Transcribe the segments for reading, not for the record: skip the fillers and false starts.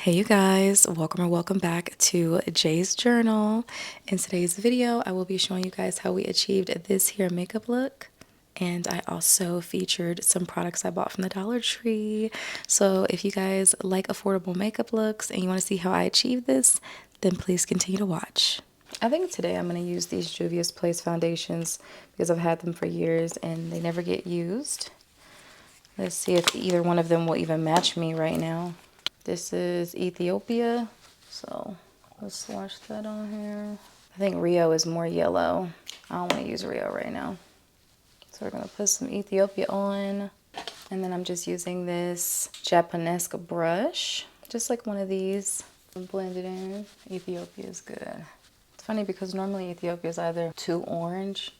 Hey you guys, welcome or welcome back to Jay's Journal. In today's video, I will be showing you guys how we achieved this here makeup look. And I also featured some products I bought from the Dollar Tree. So if you guys like affordable makeup looks and you want to see how I achieved this, then please continue to watch. I think today I'm going to use these Juvia's Place foundations because I've had them for years and they never get used. Let's see if either one of them will even match me right now. This is Ethiopia, so let's swatch that on here. I think Rio is more yellow. I don't want to use Rio right now. So we're going to put some Ethiopia on. And then I'm just using this Japanesque brush, just like one of these. Blend it in. Ethiopia is good. It's funny because normally Ethiopia is either too orange,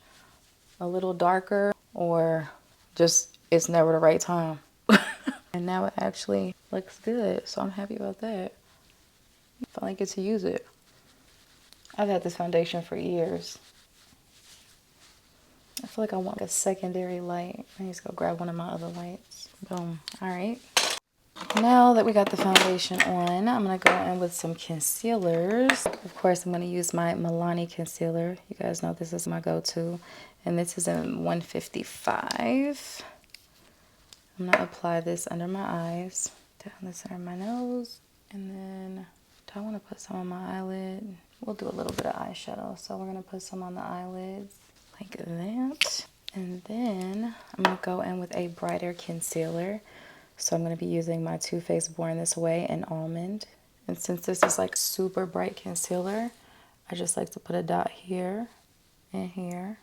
a little darker, or just it's never the right time. And now it actually looks good, so I'm happy about that. I finally get to use it. I've had this foundation for years. I feel like I want a secondary light. I need to go grab one of my other lights. Boom. All right. Now that we got the foundation on, I'm going to go in with some concealers. Of course, I'm going to use my Milani concealer. You guys know this is my go-to. And this is in 155. I'm going to apply this under my eyes, down the center of my nose, and then I want to put some on my eyelid. We'll do a little bit of eyeshadow, so we're going to put some on the eyelids like that. And then I'm going to go in with a brighter concealer. So I'm going to be using my Too Faced Born This Way in Almond. And since this is like super bright concealer, I just like to put a dot here and here.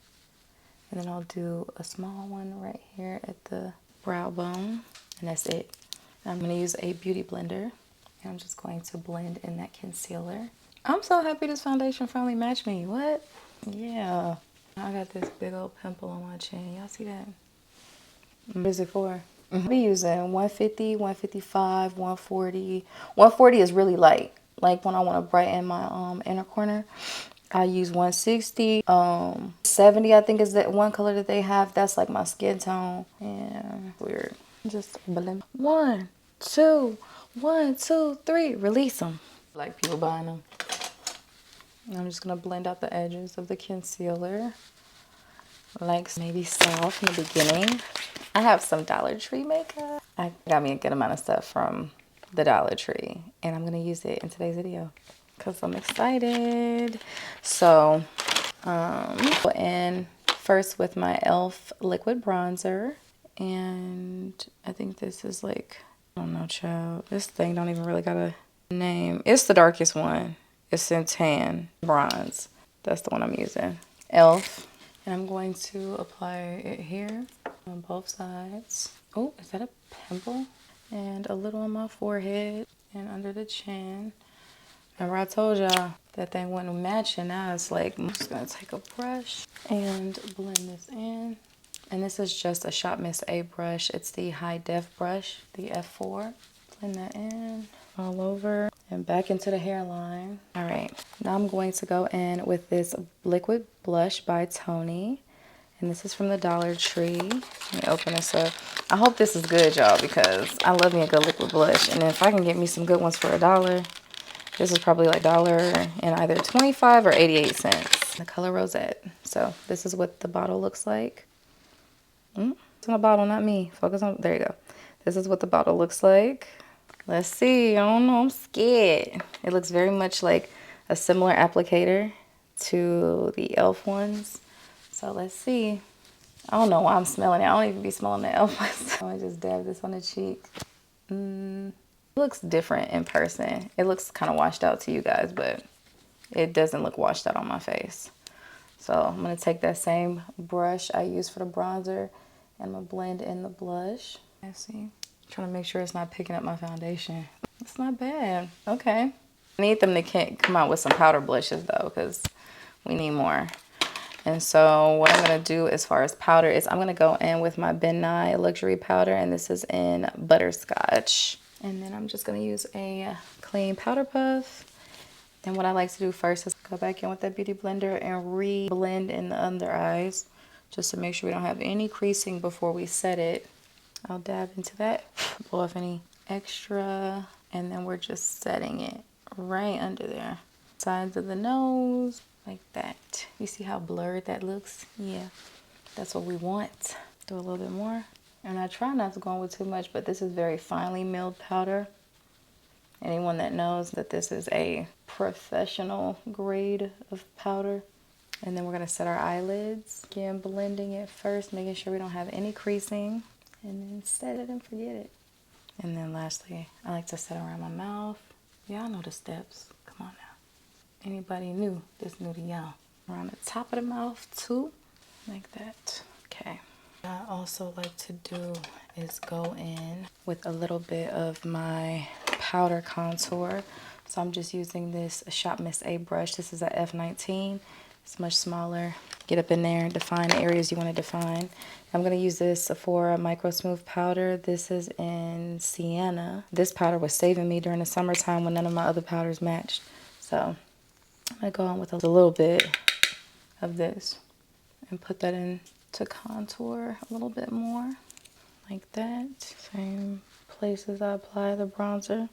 And then I'll do a small one right here at the brow bone, and that's it. I'm going to use a beauty blender, and I'm just going to blend in that concealer. I'm so happy this foundation finally matched me. What? Yeah. I got this big old pimple on my chin. Y'all see that? What is it for? I'll be using 150, 155, 140. 140 is really light. Like when I want to brighten my inner corner, I use 160. 70 I think is that one color that they have. That's like my skin tone. Yeah, weird. Just blend. 1, 2, 1, 2, 3. Release them. Like people buying them. I'm just gonna blend out the edges of the concealer. Like maybe soft in the beginning. I have some Dollar Tree makeup. I got me a good amount of stuff from the Dollar Tree, and I'm going to use it in today's video because I'm excited. So, go in first with my e.l.f. liquid bronzer, and I think this is like, I don't know, child. This thing don't even really got a name. It's the darkest one. It's in tan bronze. That's the one I'm using. e.l.f. And I'm going to apply it here on both sides. Oh, is that a pimple? And a little on my forehead and under the chin. Remember I told y'all that thing wasn't matching. Now it's like, I'm just going to take a brush and blend this in. And this is just a Shop Miss A brush. It's the high def brush, the F4. Blend that in all over and back into the hairline. All right, now I'm going to go in with this liquid blush by Tony, and this is from the Dollar Tree. Let me open this up. I hope this is good, y'all, because I love me a good liquid blush, and if I can get me some good ones for $1, this is probably like $1 and either 25 or 88 cents. The color Rosette. So this is what the bottle looks like. It's on the bottle, not me. Focus on, there you go. This is what the bottle looks like. Let's see. I don't know. I'm scared. It looks very much like a similar applicator to the e.l.f. ones. So let's see. I don't know why I'm smelling it. I don't even be smelling the e.l.f. ones. I just dab this on the cheek. It looks different in person. It looks kind of washed out to you guys, but it doesn't look washed out on my face. So I'm going to take that same brush I used for the bronzer and I'm going to blend in the blush. Let's see. Trying to make sure it's not picking up my foundation. It's not bad. Okay. I need them to come out with some powder blushes though, because we need more. And so what I'm going to do as far as powder is I'm going to go in with my Ben Nye Luxury Powder, and this is in Butterscotch. And then I'm just going to use a clean powder puff. And what I like to do first is go back in with that beauty blender and re-blend in the under eyes, just to make sure we don't have any creasing before we set it. I'll dab into that, pull off any extra And then we're just setting it right under there. Sides of the nose, like that. You see how blurred that looks? Yeah, that's what we want. Do a little bit more. And I try not to go in with too much, but this is very finely milled powder. Anyone that knows that this is a professional grade of powder. And then we're gonna set our eyelids. Again, blending it first, making sure we don't have any creasing. And then set it and forget it. And then lastly, I like to set around my mouth. Y'all know the steps. Come on now. Anybody new? This new to y'all. Around the top of the mouth too. Like that. Okay. What I also like to do is go in with a little bit of my powder contour. So I'm just using this Shop Miss A brush. This is a F19. It's much smaller. Get up in there and define the areas you want to define. I'm going to use this Sephora Micro Smooth powder. This is in Sienna. This powder was saving me during the summertime when none of my other powders matched. So I'm going to go on with a little bit of this and put that in to contour a little bit more. Like that. Same places I apply the bronzer.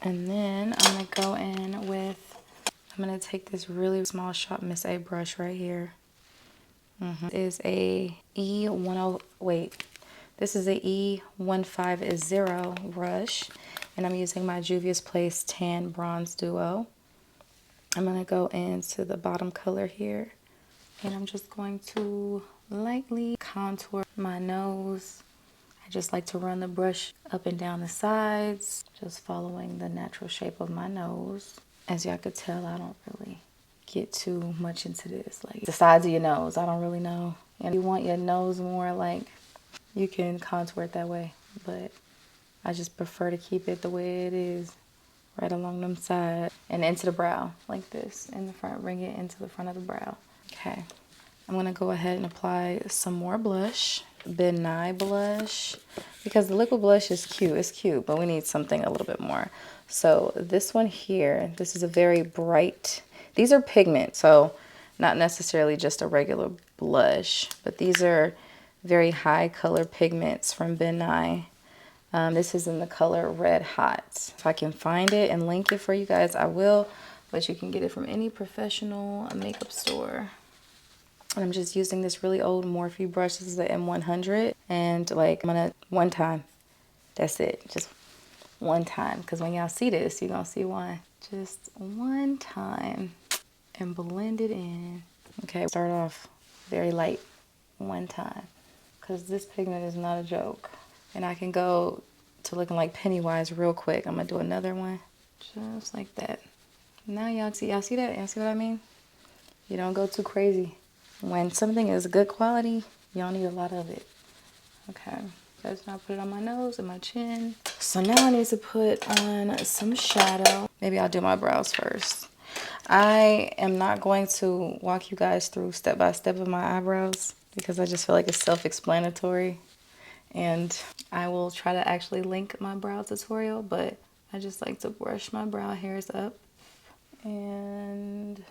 And then I'm going to go in with, I'm going to take this really small Shop Miss A brush right here. This is a this is a E150 brush, and I'm using my Juvia's Place Tan Bronze Duo. I'm going to go into the bottom color here, and I'm just going to lightly contour my nose. I just like to run the brush up and down the sides, just following the natural shape of my nose. As y'all could tell, I don't really get too much into this, like the sides of your nose. I don't really know. And if you want your nose more, like, you can contour it that way, but I just prefer to keep it the way it is, right along them sides and into the brow, like this in the front. Bring it into the front of the brow. Okay, I'm gonna go ahead and apply some more blush, Ben Nye blush, because the liquid blush is cute. It's cute, but we need something a little bit more. So this one here, this is a very bright. These are pigment, so not necessarily just a regular blush, but these are very high color pigments from Ben Nye. This is in the color Red Hot. If I can find it and link it for you guys, I will, but you can get it from any professional makeup store. And I'm just using this really old Morphe brush. This is the M100, and like I'm gonna one time. That's it, just one time, because when y'all see this, you're gonna see why. Just one time and blend it in. Okay, start off very light one time, because this pigment is not a joke. And I can go to looking like Pennywise real quick. I'm gonna do another one just like that. Now y'all see that? Y'all see what I mean? You don't go too crazy. When something is good quality, you don't need a lot of it. Okay, that's now put it on my nose and my chin. So now I need to put on some shadow. Maybe I'll do my brows first. I am not going to walk you guys through step by step of my eyebrows because I just feel like it's self-explanatory. And I will try to actually link my brow tutorial, but I just like to brush my brow hairs up. And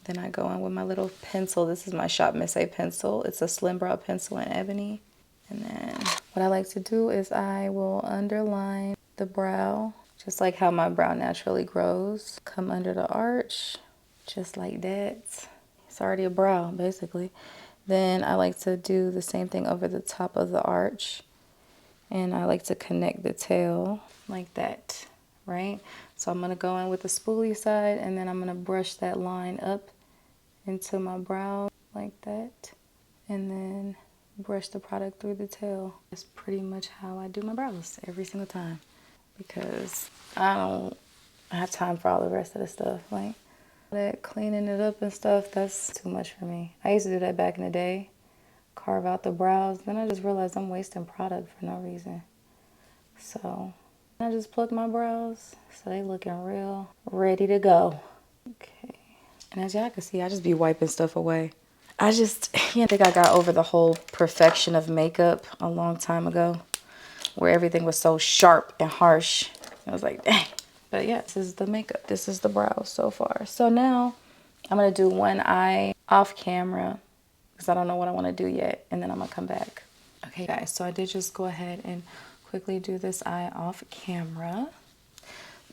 then I go in with my little pencil. This is my Shop Miss A pencil. It's a slim brow pencil in ebony. And then what I like to do is I will underline the brow, just like how my brow naturally grows. Come under the arch, just like that. It's already a brow, basically. Then I like to do the same thing over the top of the arch. And I like to connect the tail like that, right? So I'm gonna go in with the spoolie side, and then I'm gonna brush that line up into my brow like that. And then brush the product through the tail. That's pretty much how I do my brows every single time, because I don't have time for all the rest of the stuff. Like that cleaning it up and stuff, that's too much for me. I used to do that back in the day, carve out the brows. Then I just realized I'm wasting product for no reason. So I just pluck my brows so they looking real ready to go. Okay. And as y'all can see, I just be wiping stuff away. I think I got over the whole perfection of makeup a long time ago, where everything was so sharp and harsh. I was like, dang. But yeah, this is the makeup. This is the brows so far. So now I'm going to do one eye off camera because I don't know what I want to do yet. And then I'm going to come back. Okay, guys. So I did just go ahead and quickly do this eye off camera.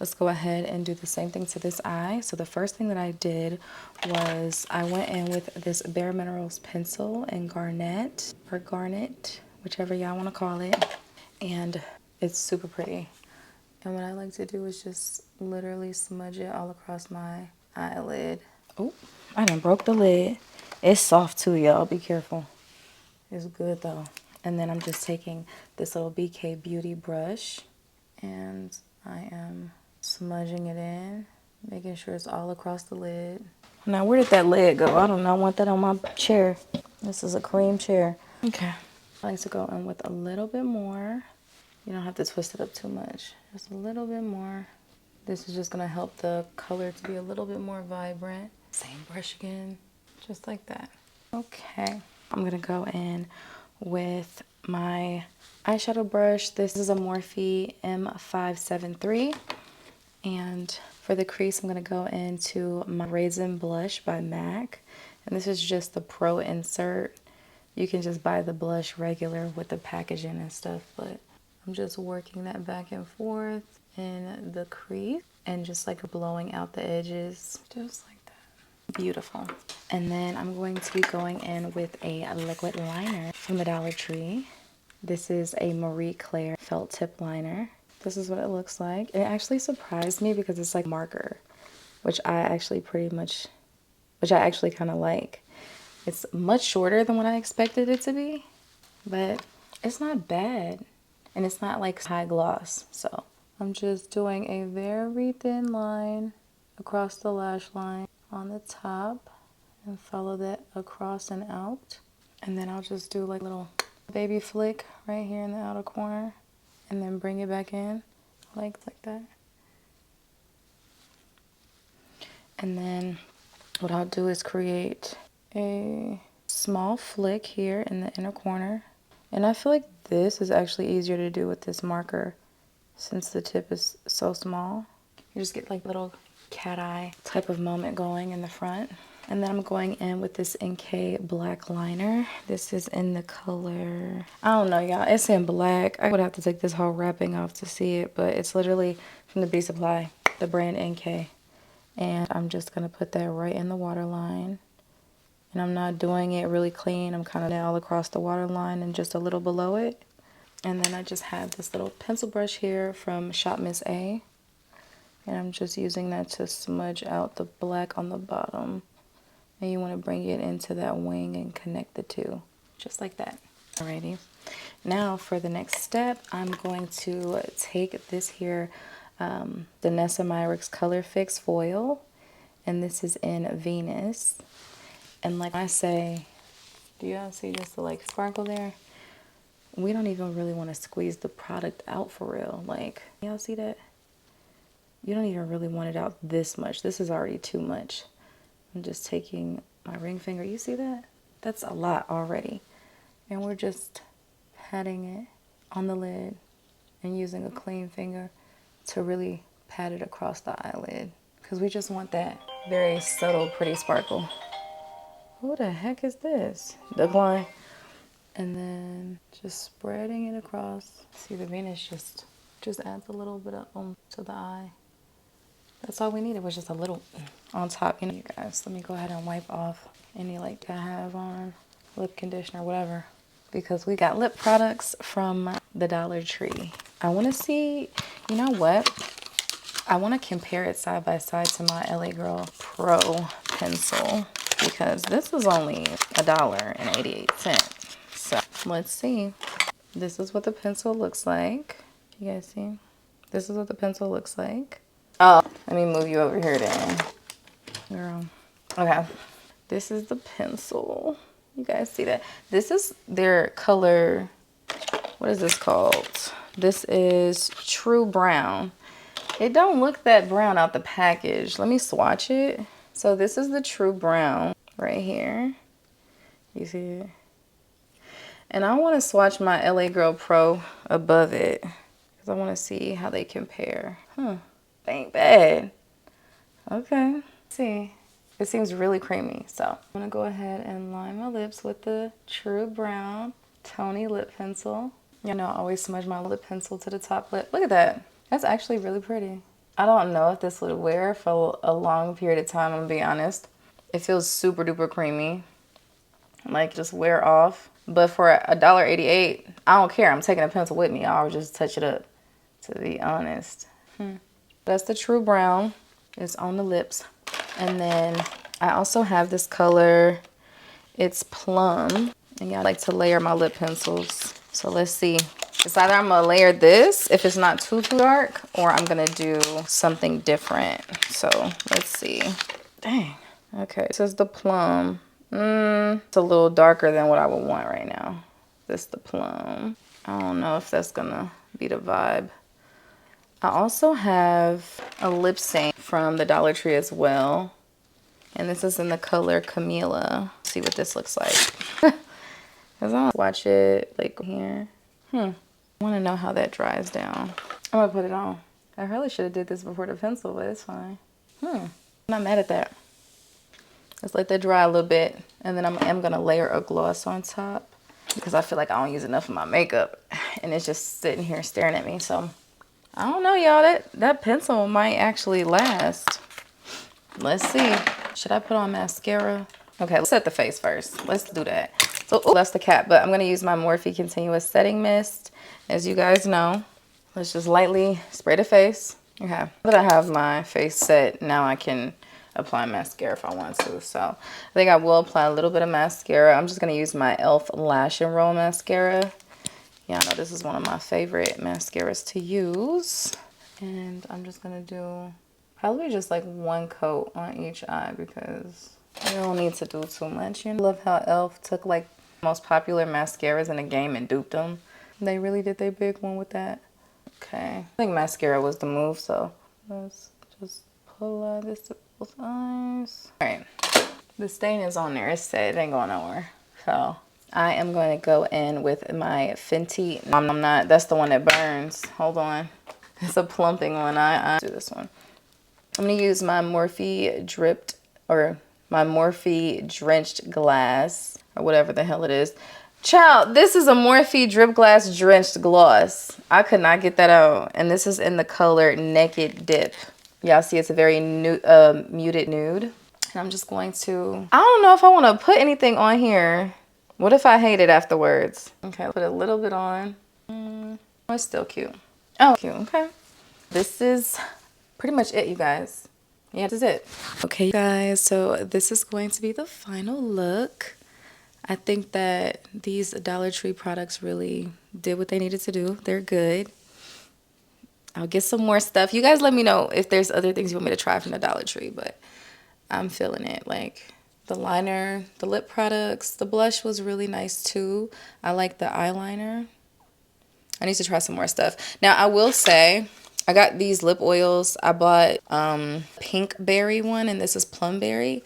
let's go ahead and do the same thing to this eye. So the first thing that I did was I went in with this Bare Minerals pencil in Garnet or Garnet, whichever y'all want to call it. And it's super pretty. And what I like to do is just literally smudge it all across my eyelid. Oh, I done broke the lid. It's soft too, y'all. Be careful. It's good though. And then I'm just taking this little BK Beauty brush and I am smudging it in, making sure it's all across the lid. Now, where did that lid go? I don't know. I want that on my chair. This is a cream chair. Okay. I like to go in with a little bit more. You don't have to twist it up too much. Just a little bit more. This is just going to help the color to be a little bit more vibrant. Same brush again. Just like that. Okay. I'm going to go in with my eyeshadow brush. This is a Morphe M573. And for the crease, I'm going to go into my Raisin Blush by MAC. And this is just the Pro Insert. You can just buy the blush regular with the packaging and stuff, but I'm just working that back and forth in the crease and just like blowing out the edges, just like that. Beautiful. And then I'm going to be going in with a liquid liner from the Dollar Tree. This is a Marie Claire felt tip liner. This is what it looks like. It actually surprised me because it's like marker, which I actually kind of like. It's much shorter than what I expected it to be, but it's not bad. And it's not like high gloss. So I'm just doing a very thin line across the lash line on the top and follow that across and out. And then I'll just do like a little baby flick right here in the outer corner and then bring it back in like that. And then what I'll do is create a small flick here in the inner corner. And I feel like this is actually easier to do with this marker since the tip is so small. You just get like little cat eye type of moment going in the front. And then I'm going in with this NK black liner. This is in the color, I don't know y'all, it's in black. I would have to take this whole wrapping off to see it, but it's literally from the Beauty Supply, the brand NK. And I'm just gonna put that right in the waterline. And I'm not doing it really clean. I'm kind of all across the waterline and just a little below it. And then I just have this little pencil brush here from Shop Miss A. And I'm just using that to smudge out the black on the bottom. And you want to bring it into that wing and connect the two. Just like that. Alrighty. Now for the next step, I'm going to take this here, Danessa Myricks Color Fix Foil. And this is in Venus. And like I say, do y'all see just the like sparkle there? We don't even really want to squeeze the product out for real. Like, y'all see that? You don't even really want it out this much. This is already too much. I'm just taking my ring finger. You see that? That's a lot already. And we're just patting it on the lid and using a clean finger to really pat it across the eyelid. Because we just want that very subtle, pretty sparkle. Who the heck is this? Decline. And then just spreading it across. See, the Venus just adds a little bit of to the eye. That's all we needed was just a little on top. You know, you guys, let me go ahead and wipe off any like I have on lip conditioner, whatever. Because we got lip products from the Dollar Tree. I want to see, you know what? I want to compare it side by side to my LA Girl Pro pencil. Because this is only $1.88. So let's see. This is what the pencil looks like. You guys see? This is what the pencil looks like. Oh, let me move you over here then. Girl. Okay. This is the pencil. You guys see that? This is their color. What is this called? This is True Brown. It don't look that brown out the package. Let me swatch it. So this is the True Brown right here. You see it? And I want to swatch my LA Girl Pro above it because I want to see how they compare. They ain't bad. Okay. Let's see. It seems really creamy. So I'm going to go ahead and line my lips with the True Brown Tony lip pencil. You know, I always smudge my lip pencil to the top lip. Look at that. That's actually really pretty. I don't know if this would wear for a long period of time, I'm gonna be honest. It feels super duper creamy. Like just wear off. But for $1.88, I don't care. I'm taking a pencil with me. I'll just touch it up, to be honest. That's the True Brown. It's on the lips. And then I also have this color. It's Plum. And yeah, I like to layer my lip pencils. So let's see. It's either I'm gonna layer this if it's not too dark, or I'm gonna do something different. So let's see. Dang. Okay, this is the Plum. It's a little darker than what I would want right now. This is the Plum. I don't know if that's gonna be the vibe. I also have a lip stain from the Dollar Tree as well. And this is in the color Camila. Let's see what this looks like. Cause I watch it like here. I want to know how that dries down. I'm gonna put it on. I really should have did this before the pencil, but it's fine. I'm not mad at that. Let's let that dry a little bit, and then I'm gonna layer a gloss on top because I feel like I don't use enough of my makeup, and it's just sitting here staring at me. So I don't know, y'all. That pencil might actually last. Let's see. Should I put on mascara? Okay, let's set the face first. Let's do that. So that's the cap, but I'm gonna use my Morphe Continuous Setting Mist. As you guys know, let's just lightly spray the face. Okay, now that I have my face set, now I can apply mascara if I want to. So I think I will apply a little bit of mascara. I'm just gonna use my e.l.f. Lash and Roll mascara. Yeah, I know this is one of my favorite mascaras to use. And I'm just gonna do probably just like one coat on each eye because you don't need to do too much. You know, I love how e.l.f. took like the most popular mascaras in the game and duped them. They really did their big one with that. Okay, I think mascara was the move, so let's just apply this to both eyes. All right, the stain is on there. It's set. It ain't going nowhere. So I am going to go in with my Fenty. I'm not. That's the one that burns. Hold on. It's a plumping one. I do this one. I'm going to use my Morphe Dripped, or my Morphe Drenched Glass, or whatever the hell it is. Child, this is a Morphe Drip Glass Drenched Gloss. I could not get that out. And this is in the color Naked Dip. Y'all see it's a very muted nude. And I'm just going to, I don't know if I want to put anything on here. What if I hate it afterwards? Okay, put a little bit on. Oh, it's still cute. Oh, cute, okay. This is pretty much it, you guys. Yeah, this is it. Okay, you guys, so this is going to be the final look. I think that these Dollar Tree products really did what they needed to do. They're good. I'll get some more stuff. You guys let me know if there's other things you want me to try from the Dollar Tree, but I'm feeling it. Like the liner, the lip products, the blush was really nice too. I like the eyeliner. I need to try some more stuff. Now, I will say, I got these lip oils. I bought Pink Berry one, and this is Plum Berry.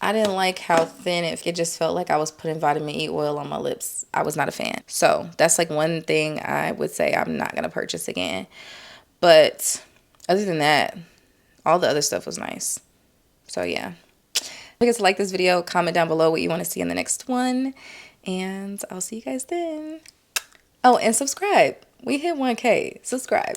I didn't like how thin it just felt like I was putting vitamin E oil on my lips. I was not a fan. So that's like one thing I would say I'm not going to purchase again. But other than that, all the other stuff was nice. So yeah. If you guys like this video, comment down below what you want to see in the next one. And I'll see you guys then. Oh, and subscribe. We hit 1K. Subscribe.